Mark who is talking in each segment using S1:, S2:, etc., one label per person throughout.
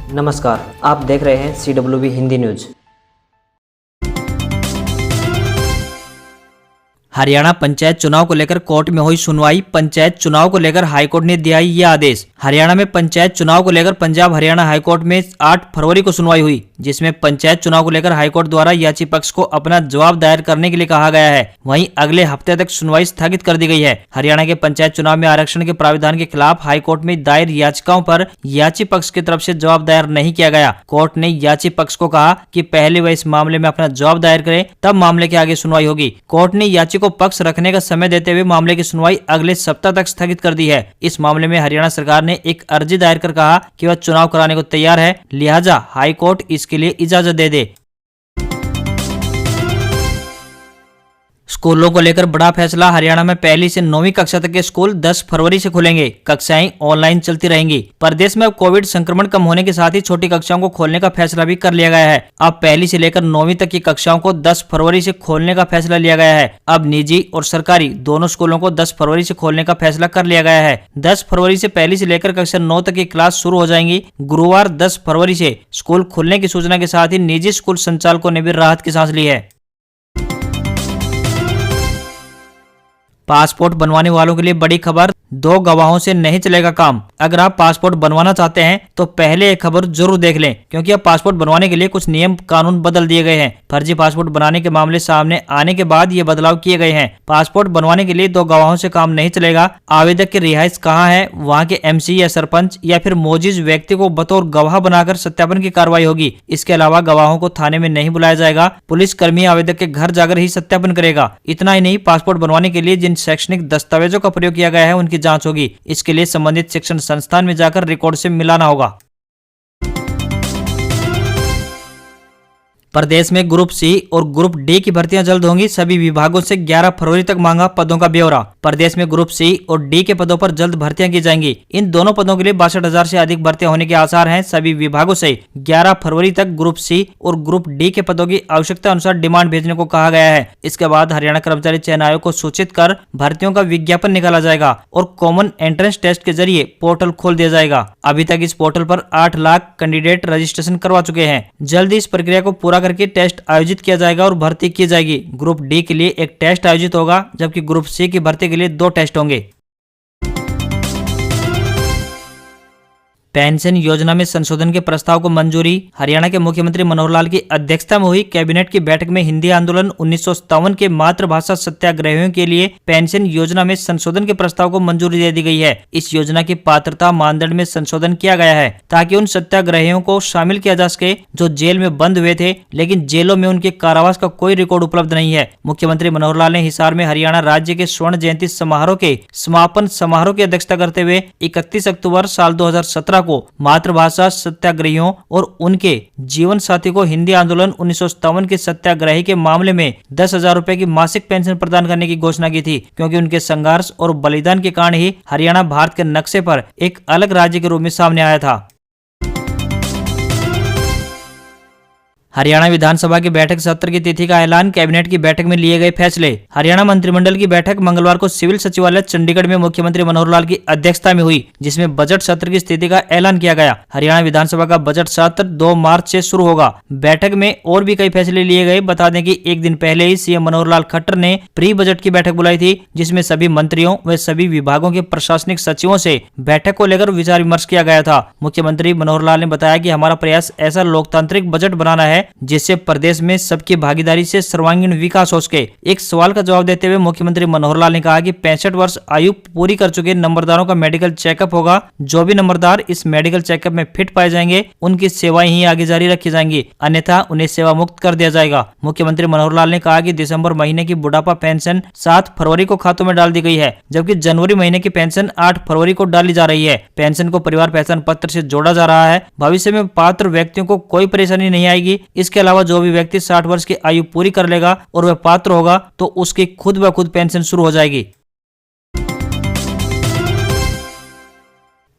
S1: नमस्कार, आप देख रहे हैं CWB हिंदी न्यूज।
S2: हरियाणा पंचायत चुनाव को लेकर कोर्ट में हुई सुनवाई। पंचायत चुनाव को लेकर हाईकोर्ट ने दिया ये आदेश। हरियाणा में पंचायत चुनाव को लेकर पंजाब हरियाणा हाईकोर्ट में 8 फरवरी को सुनवाई हुई, जिसमें पंचायत चुनाव को लेकर हाईकोर्ट द्वारा याची पक्ष को अपना जवाब दायर करने के लिए कहा गया है। वहीं अगले हफ्ते तक सुनवाई स्थगित कर दी गई है। हरियाणा के पंचायत चुनाव में आरक्षण के प्राविधान के खिलाफ हाईकोर्ट में दायर याचिकाओं पर याची पक्ष की तरफ से जवाब दायर नहीं किया गया। कोर्ट ने याची पक्ष को कहा कि पहले वह इस मामले में अपना जवाब दायर करे, तब मामले के आगे सुनवाई होगी। कोर्ट ने याची को पक्ष रखने का समय देते हुए मामले की सुनवाई अगले सप्ताह तक स्थगित कर दी है। इस मामले में हरियाणा सरकार ने एक अर्जी दायर कर कहा कि वह चुनाव कराने को तैयार है, लिहाजा हाईकोर्ट इसके लिए इजाजत दे दे। स्कूलों को लेकर बड़ा फैसला। हरियाणा में पहली से 9वीं कक्षा तक के स्कूल 10 फरवरी से खुलेंगे। कक्षाएं ऑनलाइन चलती रहेंगी। प्रदेश में अब कोविड संक्रमण कम होने के साथ ही छोटी कक्षाओं को खोलने का फैसला भी कर लिया गया है। अब पहली से लेकर 9वीं तक की कक्षाओं को 10 फरवरी से खोलने का फैसला लिया गया है। अब निजी और सरकारी दोनों स्कूलों को 10 फरवरी से खोलने का फैसला कर लिया गया है। 10 फरवरी से पहली से लेकर कक्षा 9 तक की क्लास शुरू हो जाएंगी। गुरुवार 10 फरवरी से स्कूल खुलने की सूचना के साथ ही निजी स्कूल संचालकों ने भी राहत की सांस ली है। पासपोर्ट बनवाने वालों के लिए बड़ी खबर। 2 गवाहों से नहीं चलेगा काम। अगर आप पासपोर्ट बनवाना चाहते हैं तो पहले एक खबर जरूर देख लें, क्योंकि अब पासपोर्ट बनवाने के लिए कुछ नियम कानून बदल दिए गए हैं। फर्जी पासपोर्ट बनाने के मामले सामने आने के बाद ये बदलाव किए गए हैं। पासपोर्ट बनवाने के लिए 2 गवाहों से काम नहीं चलेगा। आवेदक की रिहाइश कहाँ है, वहाँ के MC या सरपंच या फिर मौजूद व्यक्ति को बतौर गवाह बनाकर सत्यापन की कार्रवाई होगी। इसके अलावा गवाहों को थाने में नहीं बुलाया जाएगा। पुलिस कर्मी आवेदक के घर जाकर ही सत्यापन करेगा। इतना ही नहीं, पासपोर्ट बनवाने के लिए जिन शैक्षणिक दस्तावेजों का प्रयोग किया गया है उनकी जांच होगी। इसके लिए संबंधित शिक्षण संस्थान में जाकर रिकॉर्ड से मिलाना होगा। प्रदेश में ग्रुप C और ग्रुप D की भर्तियां जल्द होंगी। सभी विभागों से 11 फरवरी तक मांगा पदों का ब्यौरा। प्रदेश में ग्रुप C और D के पदों पर जल्द भर्तियां की जाएंगी। इन दोनों पदों के लिए 62,000 से अधिक भर्तियां होने के आसार हैं। सभी विभागों से 11 फरवरी तक ग्रुप C और ग्रुप D के पदों की आवश्यकता अनुसार डिमांड भेजने को कहा गया है। इसके बाद हरियाणा कर्मचारी चयन आयोग को सूचित कर भर्तियों का विज्ञापन निकाला जाएगा और कॉमन एंट्रेंस टेस्ट के जरिए पोर्टल खोल दिया जाएगा। अभी तक इस पोर्टल पर 8 लाख कैंडिडेट रजिस्ट्रेशन करवा चुके हैं। जल्द ही इस प्रक्रिया को पूरा करके टेस्ट आयोजित किया जाएगा और भर्ती की जाएगी। ग्रुप D के लिए एक टेस्ट आयोजित होगा, जबकि ग्रुप C की भर्ती के लिए 2 टेस्ट होंगे। पेंशन योजना में संशोधन के प्रस्ताव को मंजूरी। हरियाणा के मुख्यमंत्री मनोहर लाल की अध्यक्षता में हुई कैबिनेट की बैठक में हिंदी आंदोलन 1957 के मातृभाषा सत्याग्रहियों के लिए पेंशन योजना में संशोधन के प्रस्ताव को मंजूरी दे दी गई है। इस योजना की पात्रता मानदंड में संशोधन किया गया है ताकि उन सत्याग्रहियों को शामिल किया जा सके जो जेल में बंद हुए थे, लेकिन जेलों में उनके कारावास का कोई रिकॉर्ड उपलब्ध नहीं है। मुख्यमंत्री मनोहर लाल ने हिसार में हरियाणा राज्य के स्वर्ण जयंती समारोह के समापन समारोह की अध्यक्षता करते हुए 31 अक्टूबर साल 2017 को मातृभाषा सत्याग्रहियों और उनके जीवन साथी को हिंदी आंदोलन 1957 के सत्याग्रही के मामले में 10,000 रुपए की मासिक पेंशन प्रदान करने की घोषणा की थी, क्योंकि उनके संघर्ष और बलिदान के कारण ही हरियाणा भारत के नक्शे पर एक अलग राज्य के रूप में सामने आया था। हरियाणा विधानसभा की बैठक सत्र की तिथि का ऐलान। कैबिनेट की बैठक में लिए गए फैसले। हरियाणा मंत्रिमंडल की बैठक मंगलवार को सिविल सचिवालय चंडीगढ़ में मुख्यमंत्री मनोहर लाल की अध्यक्षता में हुई, जिसमें बजट सत्र की स्थिति का ऐलान किया गया। हरियाणा विधानसभा का बजट सत्र 2 मार्च से शुरू होगा। बैठक में और भी कई फैसले लिए गए। बता दें कि एक दिन पहले ही CM मनोहर लाल खट्टर ने प्री बजट की बैठक बुलाई थी, जिसमें सभी मंत्रियों व सभी विभागों के प्रशासनिक सचिवों से बैठक को लेकर विचार विमर्श किया गया था। मुख्यमंत्री मनोहर लाल ने बताया कि हमारा प्रयास ऐसा लोकतांत्रिक बजट बनाना है जिससे प्रदेश में सबकी भागीदारी से सर्वांगीण विकास हो सके। एक सवाल का जवाब देते हुए मुख्यमंत्री मनोहर लाल ने कहा कि 65 वर्ष आयु पूरी कर चुके नंबरदारों का मेडिकल चेकअप होगा। जो भी नंबरदार इस मेडिकल चेकअप में फिट पाए जाएंगे उनकी सेवाएं ही आगे जारी रखी जाएंगी, अन्यथा उन्हें सेवा मुक्त कर दिया जाएगा। मुख्यमंत्री मनोहर लाल ने कहा कि दिसंबर महीने की बुढ़ापा पेंशन 7 फरवरी को खातों में डाल दी गई है, जबकि जनवरी महीने की पेंशन 8 फरवरी को डाली जा रही है। पेंशन को परिवार पहचान पत्र से जोड़ा जा रहा है। भविष्य में पात्र व्यक्तियों को कोई परेशानी नहीं आएगी। इसके अलावा जो भी व्यक्ति 60 वर्ष की आयु पूरी कर लेगा और वह पात्र होगा तो उसकी खुद ब खुद पेंशन शुरू हो जाएगी।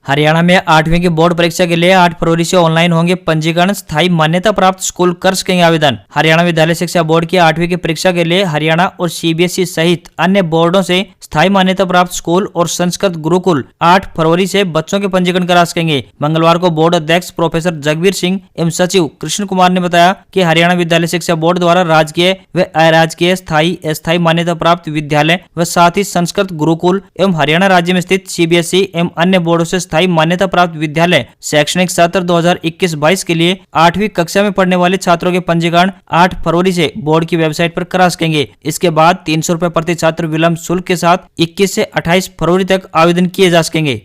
S2: हरियाणा में 8वीं की बोर्ड परीक्षा के लिए 8 फरवरी से ऑनलाइन होंगे पंजीकरण। स्थायी मान्यता प्राप्त स्कूल कर सकेंगे आवेदन। हरियाणा विद्यालय शिक्षा बोर्ड की 8वीं की परीक्षा के लिए हरियाणा और CBSE सहित अन्य बोर्डों से स्थायी मान्यता प्राप्त स्कूल और संस्कृत गुरुकुल 8 फरवरी से बच्चों के पंजीकरण करा सकेंगे। मंगलवार को बोर्ड अध्यक्ष प्रोफेसर जगबीर सिंह एवं सचिव कृष्ण कुमार ने बताया कि हरियाणा विद्यालय शिक्षा बोर्ड द्वारा राजकीय व अराजकीय स्थायी अस्थायी मान्यता प्राप्त विद्यालय व साथ ही संस्कृत गुरुकुल एवं हरियाणा राज्य में स्थित सीबीएसई एवं अन्य बोर्डों से स्थायी मान्यता प्राप्त विद्यालय शैक्षणिक सत्र 2021-22 के लिए 8वीं कक्षा में पढ़ने वाले छात्रों के पंजीकरण 8 फरवरी से बोर्ड की वेबसाइट पर करा सकेंगे। इसके बाद 300 रुपए प्रति छात्र विलंब शुल्क के साथ 21 से 28 फरवरी तक आवेदन किए जा सकेंगे।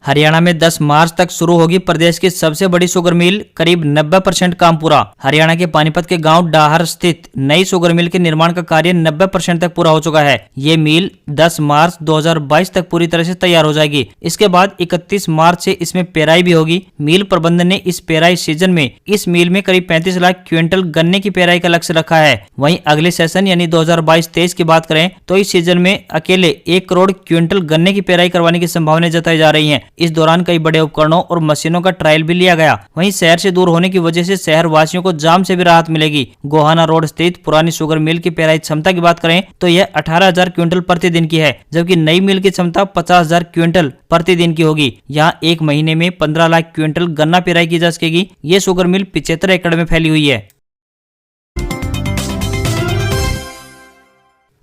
S2: हरियाणा में 10 मार्च तक शुरू होगी प्रदेश की सबसे बड़ी शुगर मिल, करीब 90% काम पूरा। हरियाणा के पानीपत के गांव डाहर स्थित नई शुगर मिल के निर्माण का कार्य 90% तक पूरा हो चुका है। ये मिल 10 मार्च 2022 तक पूरी तरह से तैयार हो जाएगी। इसके बाद 31 मार्च से इसमें पेराई भी होगी। मिल प्रबंधन ने इस पेराई सीजन में इस मिल में करीब 35 लाख क्विंटल गन्ने की पेराई का लक्ष्य रखा है। वहीं अगले सेशन यानी 2022-23 की बात करें तो इस सीजन में अकेले 1 करोड़ क्विंटल गन्ने की पेराई करवाने की संभावना जताई जा रही है। इस दौरान कई बड़े उपकरणों और मशीनों का ट्रायल भी लिया गया। वहीं शहर से दूर होने की वजह से शहर वासियों को जाम से भी राहत मिलेगी। गोहाना रोड स्थित पुरानी शुगर मिल की पेराई क्षमता की बात करें तो यह 18,000 क्विंटल प्रतिदिन की है, जबकि नई मिल की क्षमता 50,000 क्विंटल प्रतिदिन की होगी। यहाँ एक महीने में 15 लाख क्विंटल गन्ना पेराई की जा सकेगी। ये शुगर मिल 75 एकड़ में फैली हुई है।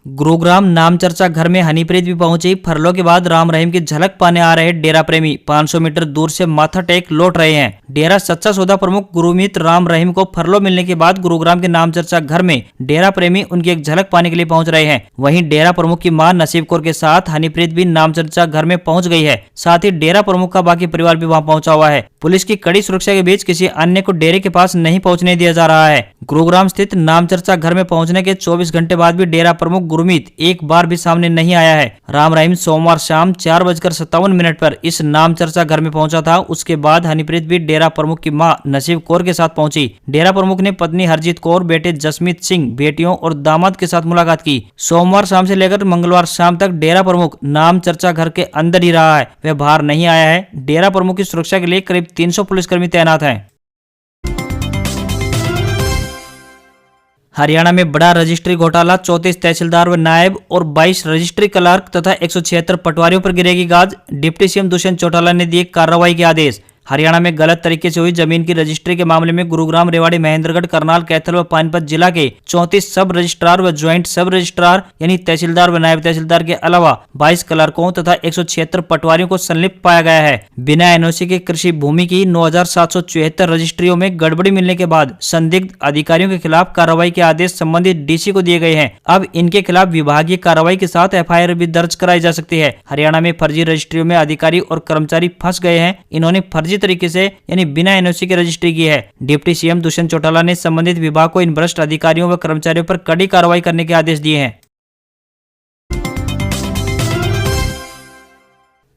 S2: गुरुग्राम नाम चर्चा घर में हनीप्रीत भी पहुंची। फरलों के बाद राम रहीम की झलक पाने आ रहे डेरा प्रेमी 500 मीटर दूर से माथा टेक लौट रहे हैं। डेरा सच्चा सौदा प्रमुख गुरुमीत राम रहीम को फरलो मिलने के बाद गुरुग्राम के नाम चर्चा घर में डेरा प्रेमी उनकी एक झलक पाने के लिए पहुंच रहे हैं। वहीं डेरा प्रमुख की मां नसीब कौर के साथ हनीप्रीत भी नाम चर्चा घर में पहुंच गई है। साथ ही डेरा प्रमुख का बाकी परिवार भी वहां पहुंचा हुआ है। पुलिस की कड़ी सुरक्षा के बीच किसी अन्य को डेरे के पास नहीं पहुंचने दिया जा रहा है। गुरुग्राम स्थित नाम चर्चा घर में पहुंचने के 24 घंटे बाद भी डेरा प्रमुख गुरमीत एक बार भी सामने नहीं आया है। राम रहीम सोमवार शाम 4:57 पर इस नाम चर्चा घर में पहुंचा था। उसके बाद हनीप्रीत भी डेरा प्रमुख की मां नसीब कौर के साथ पहुंची। डेरा प्रमुख ने पत्नी हरजीत कौर, बेटे जसमीत सिंह, बेटियों और दामाद के साथ मुलाकात की। सोमवार शाम से लेकर मंगलवार शाम तक डेरा प्रमुख नाम चर्चा घर के अंदर ही रहा है, वह बाहर नहीं आया है। डेरा प्रमुख की सुरक्षा के लिए करीब 300 पुलिसकर्मी तैनात हैं। हरियाणा में बड़ा रजिस्ट्री घोटाला, 34 तहसीलदार व नायब और 22 रजिस्ट्री क्लर्क तथा 176 पटवारियों पर गिरेगी गाज। डिप्टी सीएम दुष्यंत चौटाला ने दिए कार्रवाई के आदेश। हरियाणा में गलत तरीके से हुई जमीन की रजिस्ट्री के मामले में गुरुग्राम, रेवाड़ी, महेंद्रगढ़, करनाल, कैथल व पानीपत जिला के 34 सब रजिस्ट्रार व ज्वाइंट सब रजिस्ट्रार यानी तहसीलदार व नायब तहसीलदार के अलावा 22 क्लर्कों तथा 176 पटवारियों को संलिप्त पाया गया है। बिना एनओसी के कृषि भूमि की 9,774 रजिस्ट्रियों में गड़बड़ी मिलने के बाद संदिग्ध अधिकारियों के खिलाफ कार्रवाई के आदेश संबंधित डीसी को दिए गए हैं। अब इनके खिलाफ विभागीय कार्रवाई के साथ एफआईआर भी दर्ज कराई जा सकती है। हरियाणा में फर्जी रजिस्ट्रियों में अधिकारी और कर्मचारी फंस गए हैं। इन्होंने फर्जी तरीके से यानी बिना एनओसी की रजिस्ट्री की है। डिप्टी सीएम दुष्यंत चौटाला ने संबंधित विभाग को इन भ्रष्ट अधिकारियों व कर्मचारियों पर कड़ी कार्रवाई करने के आदेश दिए हैं।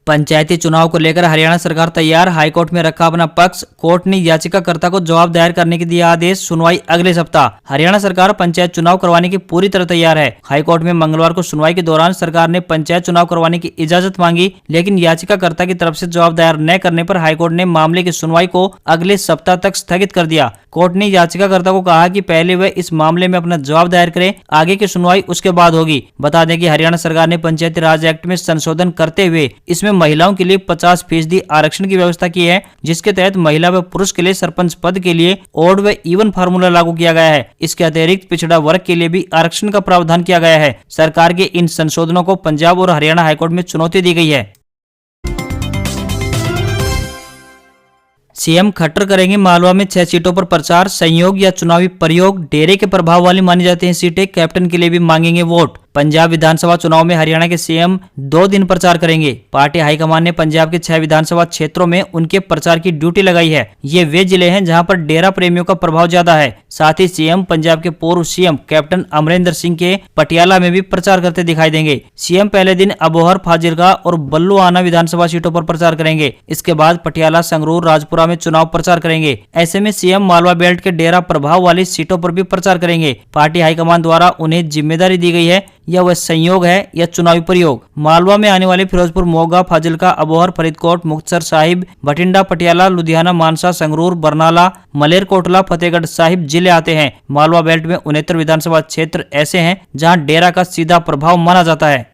S2: पंचायती चुनाव को लेकर हरियाणा सरकार तैयार, हाईकोर्ट में रखा अपना पक्ष। कोर्ट ने याचिकाकर्ता को जवाब दायर करने के दिया आदेश, सुनवाई अगले सप्ताह। हरियाणा सरकार पंचायत चुनाव करवाने की पूरी तरह तैयार है। हाईकोर्ट में मंगलवार को सुनवाई के दौरान सरकार ने पंचायत चुनाव करवाने की इजाजत मांगी, लेकिन याचिकाकर्ता की तरफ से जवाब दायर न करने पर हाईकोर्ट ने मामले की सुनवाई को अगले सप्ताह तक स्थगित कर दिया। कोर्ट ने याचिकाकर्ता को कहा कि पहले वह इस मामले में अपना जवाब दायर करे, आगे की सुनवाई उसके बाद होगी। बता दें कि हरियाणा सरकार ने पंचायती राज एक्ट में संशोधन करते हुए इसमें महिलाओं के लिए 50% आरक्षण की व्यवस्था की है, जिसके तहत महिला व पुरुष के लिए सरपंच पद के लिए ऑड व इवन फार्मूला लागू किया गया है। इसके अतिरिक्त पिछड़ा वर्ग के लिए भी आरक्षण का प्रावधान किया गया है। सरकार के इन संशोधनों को पंजाब और हरियाणा हाईकोर्ट में चुनौती दी गई है। सीएम खट्टर करेंगे मालवा में 6 सीटों पर प्रचार, संयोग या चुनावी प्रयोग। डेरे के प्रभाव वाली मानी जाती हैं सीटें, कैप्टन के लिए भी मांगेंगे वोट। पंजाब विधानसभा चुनाव में हरियाणा के सीएम 2 दिन प्रचार करेंगे। पार्टी हाईकमान ने पंजाब के 6 विधानसभा क्षेत्रों में उनके प्रचार की ड्यूटी लगाई है। ये वे जिले हैं जहां पर डेरा प्रेमियों का प्रभाव ज्यादा है। साथ ही सीएम पंजाब के पूर्व सीएम कैप्टन अमरिंदर सिंह के पटियाला में भी प्रचार करते दिखाई देंगे। सीएम पहले दिन अबोहर, फाजिलका और बल्लुआना विधानसभा सीटों पर प्रचार करेंगे। इसके बाद पटियाला, संगरूर, राजपुरा में चुनाव प्रचार करेंगे। ऐसे में सीएम मालवा बेल्ट के डेरा प्रभाव वाली सीटों पर भी प्रचार करेंगे। पार्टी हाईकमान द्वारा उन्हें जिम्मेदारी दी गई है या वह संयोग है या चुनावी प्रयोग। मालवा में आने वाले फिरोजपुर, मोगा, फाजिलका, अबोहर, फरीदकोट, मुक्तसर साहिब, बठिंडा, पटियाला, लुधियाना, मानसा, संगरूर, बरनाला, मलेरकोटला, फतेहगढ़ साहिब जिले आते हैं। मालवा बेल्ट में 69 विधानसभा क्षेत्र ऐसे हैं जहां डेरा का सीधा प्रभाव माना जाता है।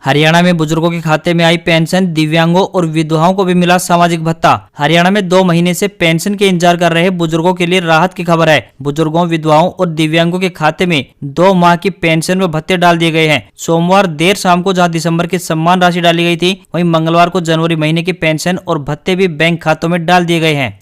S2: हरियाणा में बुजुर्गों के खाते में आई पेंशन, दिव्यांगों और विधवाओं को भी मिला सामाजिक भत्ता। हरियाणा में 2 महीने से पेंशन के इंतजार कर रहे बुजुर्गों के लिए राहत की खबर है। बुजुर्गों, विधवाओं और दिव्यांगों के खाते में 2 माह की पेंशन व भत्ते डाल दिए गए हैं। सोमवार देर शाम को जहां दिसंबर की सम्मान राशि डाली गई थी, वहीं मंगलवार को जनवरी महीने की पेंशन और भत्ते भी बैंक खातों में डाल दिए गए हैं।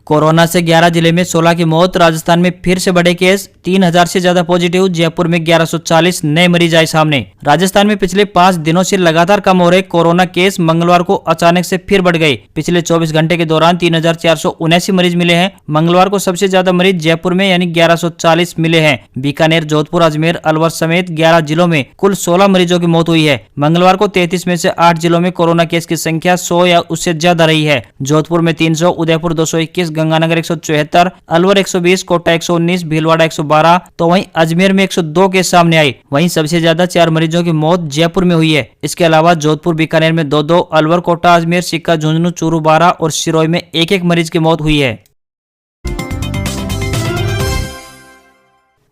S2: कोरोना से 11 जिले में 16 की मौत। राजस्थान में फिर से बढ़े केस, 3000 से ज्यादा पॉजिटिव। जयपुर में 1140 नए मरीज आए सामने। राजस्थान में पिछले 5 दिनों से लगातार कम हो रहे कोरोना केस मंगलवार को अचानक से फिर बढ़ गए। पिछले 24 घंटे के दौरान 3479 मरीज मिले हैं। मंगलवार को सबसे ज्यादा मरीज जयपुर में यानी 1140 मिले हैं। बीकानेर, जोधपुर, अजमेर, अलवर समेत 11 जिलों में कुल 16 मरीजों की मौत हुई है। मंगलवार को 33 में से 8 जिलों में कोरोना केस की संख्या 100 या उससे ज्यादा रही है। जोधपुर में 300, उदयपुर 221, गंगानगर 174, अलवर 120, कोटा 119, भीलवाड़ा 112, तो वहीं अजमेर में 102 केस सामने आए। वहीं सबसे ज्यादा 4 मरीजों की मौत जयपुर में हुई है। इसके अलावा जोधपुर, बीकानेर में 2-2, अलवर, कोटा, अजमेर, सिक्का, झुंझुनू, चूरू, बारा और सिरोही में 1-1 मरीज की मौत हुई है।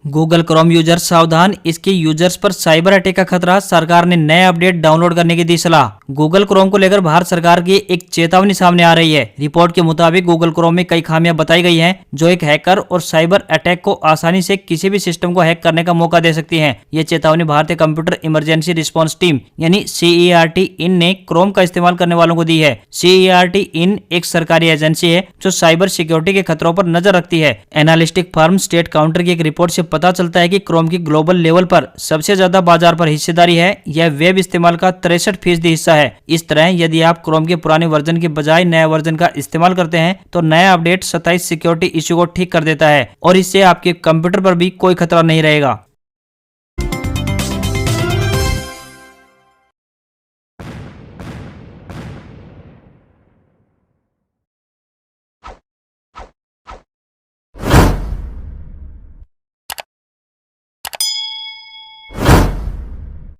S2: गूगल क्रोम यूजर सावधान, इसके यूजर्स पर साइबर अटैक का खतरा। सरकार ने नया अपडेट डाउनलोड करने की दी सलाह। गूगल क्रोम को लेकर भारत सरकार की एक चेतावनी सामने आ रही है। रिपोर्ट के मुताबिक गूगल क्रोम में कई खामियां बताई गई हैं, जो एक हैकर और साइबर अटैक को आसानी से किसी भी सिस्टम को हैक करने का मौका दे सकती हैं। ये चेतावनी भारतीय कंप्यूटर इमरजेंसी रिस्पॉन्स टीम यानी CERT इन ने क्रोम का इस्तेमाल करने वालों को दी है। CERT इन एक सरकारी एजेंसी है जो साइबर सिक्योरिटी के खतरों पर नजर रखती है। एनालिस्टिक फर्म स्टेट काउंटर की एक रिपोर्ट से पता चलता है कि क्रोम की ग्लोबल लेवल पर सबसे ज्यादा बाजार पर हिस्सेदारी है। यह वेब इस्तेमाल का 63% हिस्सा है। इस तरह यदि आप क्रोम के पुराने वर्जन के बजाय नया वर्जन का इस्तेमाल करते हैं तो नया अपडेट 27 सिक्योरिटी इश्यू को ठीक कर देता है और इससे आपके कंप्यूटर पर भी कोई खतरा नहीं रहेगा।